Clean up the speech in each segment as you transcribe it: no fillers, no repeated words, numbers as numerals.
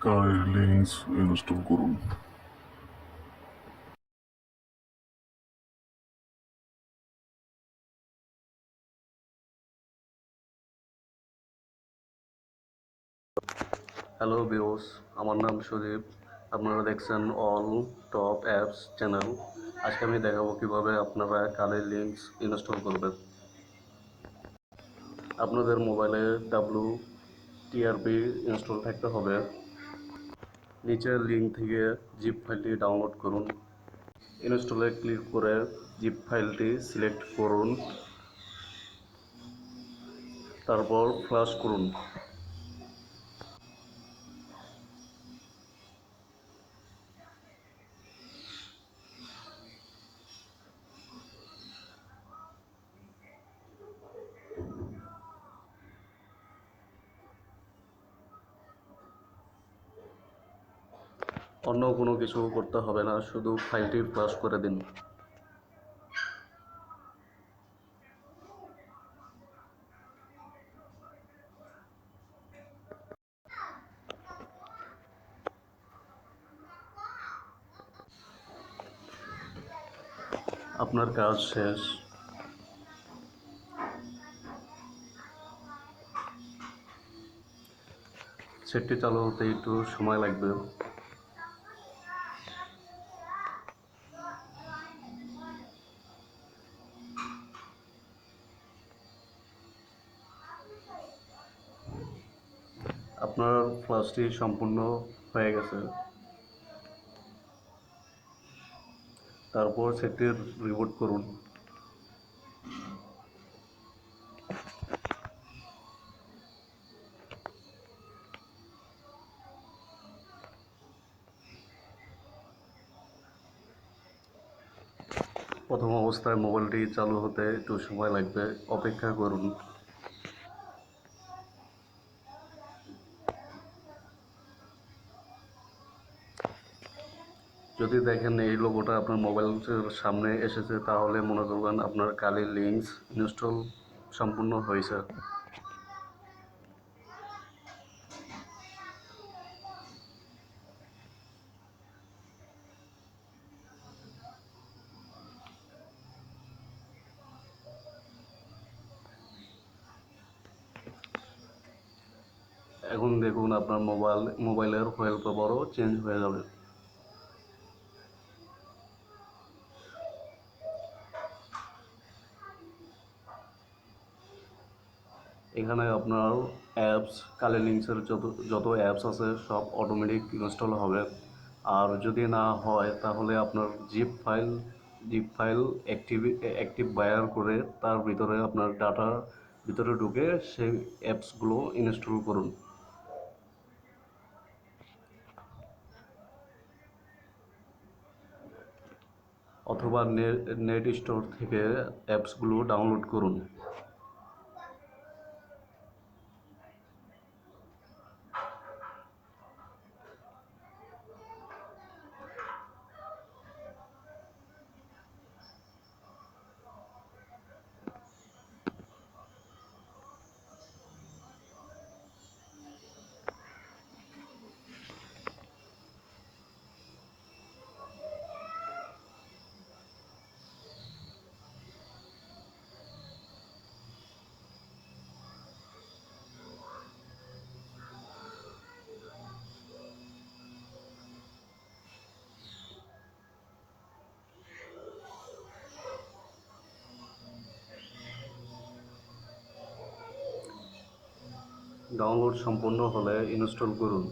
কারের links install করুন। Hello viewers, আমার নাম সুদীপ। আপনারা দেখছেন অল টপ অ্যাপস চ্যানেল। আজকে আমি দেখাবো কিভাবে আপনারা কালের লিঙ্কস ইনস্টল করবেন। আপনাদের মোবাইলে WTRB ইনস্টল থাকতে হবে। নিচের লিঙ্ক থেকে জিপ ফাইলটি ডাউনলোড করুন। ইনস্টলে ক্লিক করে জিপ ফাইলটি সিলেক্ট করুন, তারপর ফ্লাশ করুন। অন্য কোনো কিছু করতে হবে না, শুধু ফাইলটি ফ্লাশ করে দিন। আপনার কাজ শেষ। সেটটি চালু হতে একটু সময় লাগবে। আপনার ফ্লাশটি সম্পূর্ণ হয়ে গেছে। তারপর সেটটি রিবুট করুন। প্রথম অবস্থায় মোবাইলটি চালু হতে একটু সময় লাগবে, অপেক্ষা করুন। যদি দেখেন এই লোগোটা আপনার মোবাইলের সামনে এসেছে, তাহলে মনে করবেন আপনার কালির লিঙ্কস ইনস্টল সম্পূর্ণ হয়েছে। এখন দেখুন আপনার মোবাইলের ওয়ালপেপারও চেঞ্জ হয়ে যাবে। এখানে আপনার অ্যাপস কালি লিঙ্কসের যত অ্যাপস আছে সব অটোমেটিক ইনস্টল হবে। আর যদি না হয় তাহলে আপনার জিপ ফাইল অ্যাক্টিভ বায়ার করে তার ভিতরে আপনার ডাটা ভিতরে ঢুকে সেই অ্যাপসগুলো ইনস্টল করুন। অথবা নেট স্টোর থেকে অ্যাপসগুলো ডাউনলোড করুন। ডাউনলোড সম্পূর্ণ হলে ইনস্টল করুন।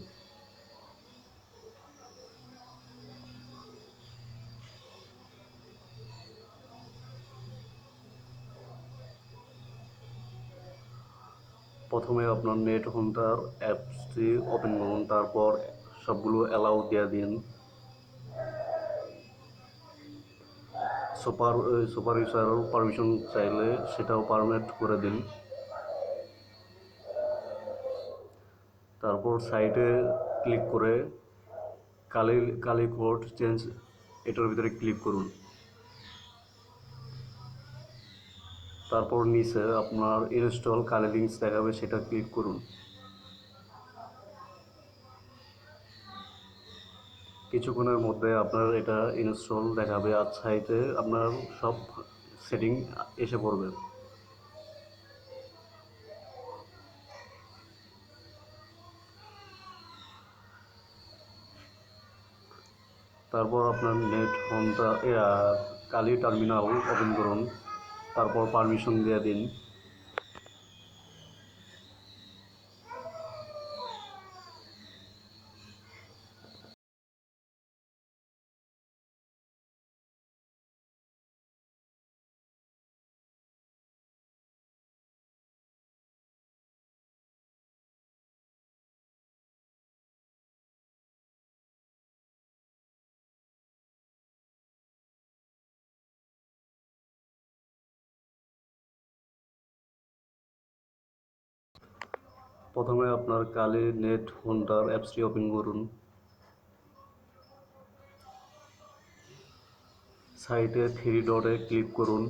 প্রথমে আপনার নেট হোল্ডার অ্যাপসটি ওপেন করুন, তারপর সবগুলো অ্যালাউ দিয়ে দিন। সুপার ইউজারের পারমিশন চাইলে সেটাও পারমিট করে দিন। তারপর সাইটে ক্লিক করে কালি কোড চেঞ্জ এটার ভিতরে ক্লিক করুন। তারপর নিচে আপনার ইনস্টল কালি লিঙ্কস দেখাবে, সেটা ক্লিক করুন। কিছুক্ষণের মধ্যে আপনার এটা ইনস্টল দেখাবে আর সাইটে আপনার সব সেটিং এসে পড়বে। তারপর আপনার নেট হোমটা কালি টার্মিনাল ওপেন করুন, তারপর পারমিশন দিয়ে দিন। প্রথমে আপনার কালি নেট হোন্ডার অ্যাপসটি ওপেন করুন। সাইটে থ্রি ডটে ক্লিক করুন,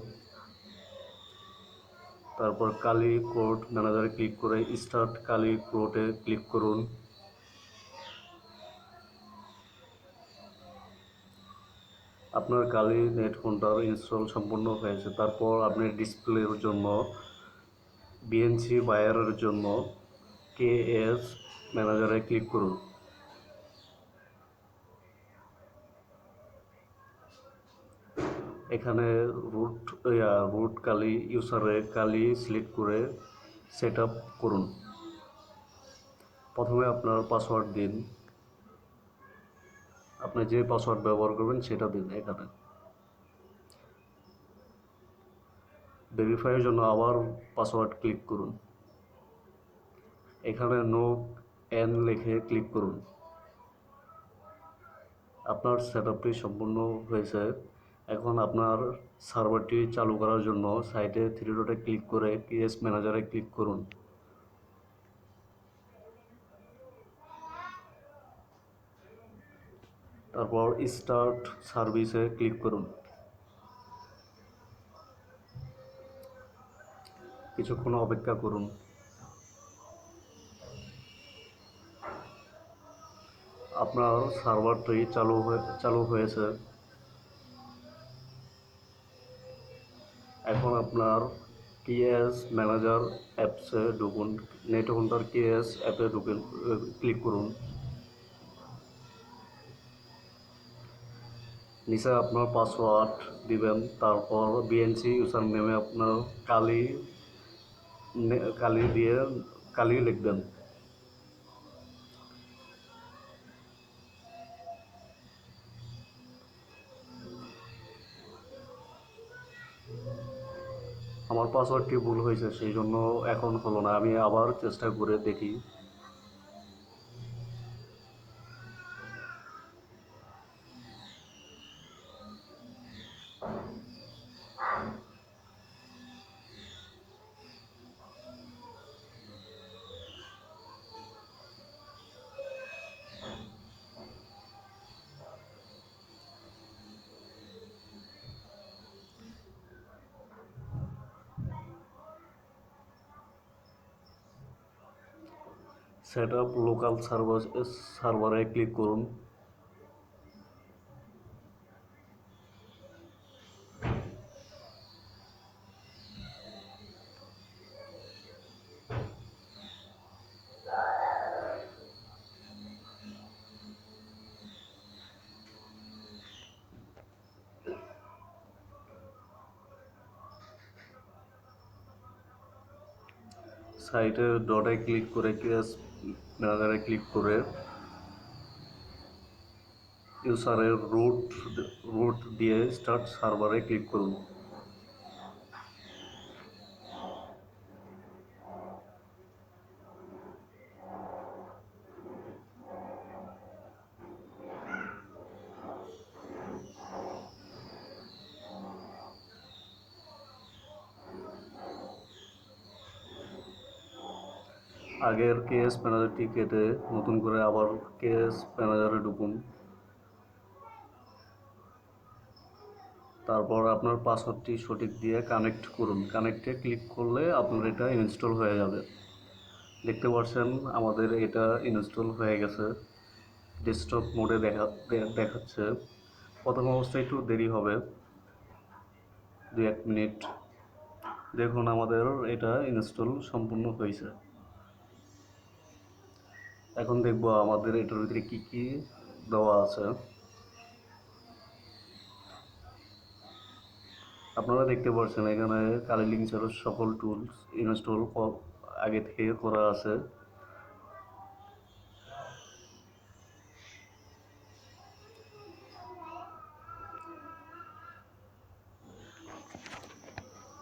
তারপর কালি কোড ম্যানেজারে ক্লিক করে স্টার্ট কালি কোডে ক্লিক করুন। আপনার কালি নেট হোন্ডার ইনস্টল সম্পূর্ণ হয়েছে। তারপর আপনি ডিসপ্লের জন্য বিএনসি বায়ারের জন্য কেএস ম্যানেজারে ক্লিক করুন। এখানে রুট কালি ইউজারে কালি সিলেক্ট করে সেট আপ করুন। প্রথমে আপনার পাসওয়ার্ড দিন, আপনি যে পাসওয়ার্ড ব্যবহার করবেন সেটা দিন। এখানে ভেরিফাইয়ের জন্য আবার পাসওয়ার্ড ক্লিক করুন। এখানে নো এন লিখে ক্লিক করুন। আপনার সেটআপটি সম্পূর্ণ হয়েছে। এখন আপনার সার্ভারটি চালু করার জন্য সাইটে থ্রি ডটে ক্লিক করে কেএস ম্যানেজারে ক্লিক করুন। তারপর স্টার্ট সার্ভিসে ক্লিক করুন। কিছুক্ষণ অপেক্ষা করুন। আপনার সার্ভারটি চালু হয়েছে। এখন আপনার কেএস ম্যানেজার অ্যাপসে ঢুকুন। নেট হোল্ডার কেএস অ্যাপে ঢুকুন, ক্লিক করুন। নিচে আপনার পাসওয়ার্ড দিবেন, তারপর বিএনসি ইউজার নেমে আপনার কালি লিখবেন। আমার পাসওয়ার্ডটি ভুল হয়েছে, সেই জন্য এখন হলো না। আমি আবার চেষ্টা করে দেখি। সেট আপ লোকাল সার্ভারে ক্লিক করুন। সাইটে ডটে ক্লিক করে কেএস ম্যানেজারে ক্লিক করে ইউজারের রুট দিয়ে স্টার্ট সার্ভারে ক্লিক করুন। আগের কেএস ম্যানেজারটি কেটে নতুন করে আবার কেএস ম্যানেজারে ঢুকুন। তারপর আপনার পাসওয়ার্ডটি সঠিক দিয়ে কানেক্ট করুন। কানেক্টে ক্লিক করলে আপনার এটা ইনস্টল হয়ে যাবে। দেখতে পাচ্ছেন আমাদের এটা ইনস্টল হয়ে গেছে। ডেস্কটপ মোডে দেখাচ্ছে। প্রথম অবস্থায় একটু দেরি হবে, 2-1 মিনিট। দেখুন আমাদের এটা ইনস্টল সম্পূর্ণ হয়েছে। এখন দেখব আমাদের এটার ভিতরে কী কী দেওয়া আছে। আপনারা দেখতে পাচ্ছেন এখানে কালি লিঙ্কসের সকল টুলস ইনস্টল আগে থেকে করা আছে।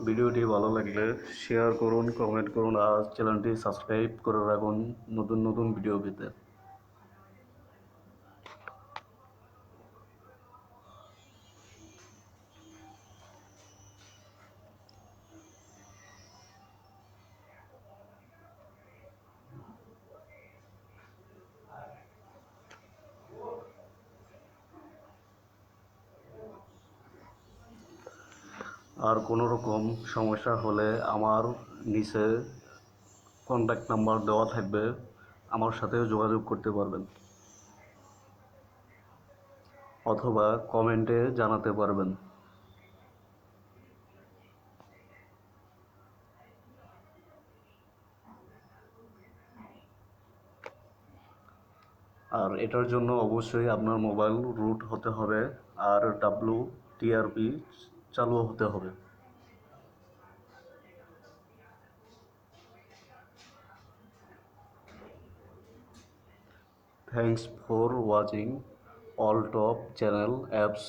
ভিডিওটি ভালো লাগলে শেয়ার করুন, কমেন্ট করুন আর চ্যানেলটি সাবস্ক্রাইব করে রাখুন নতুন নতুন ভিডিও পেতে। আর কোনো রকম সমস্যা হলে আমার নিচে কন্ট্যাক্ট নাম্বার দেওয়া থাকবে, আমার সাথেও যোগাযোগ করতে পারবেন অথবা কমেন্টে জানাতে পারবেন। আর এটার জন্য অবশ্যই আপনার মোবাইল রুট হতে হবে আর WTRP চালু হতে হবে। Thanks for watching all top channel apps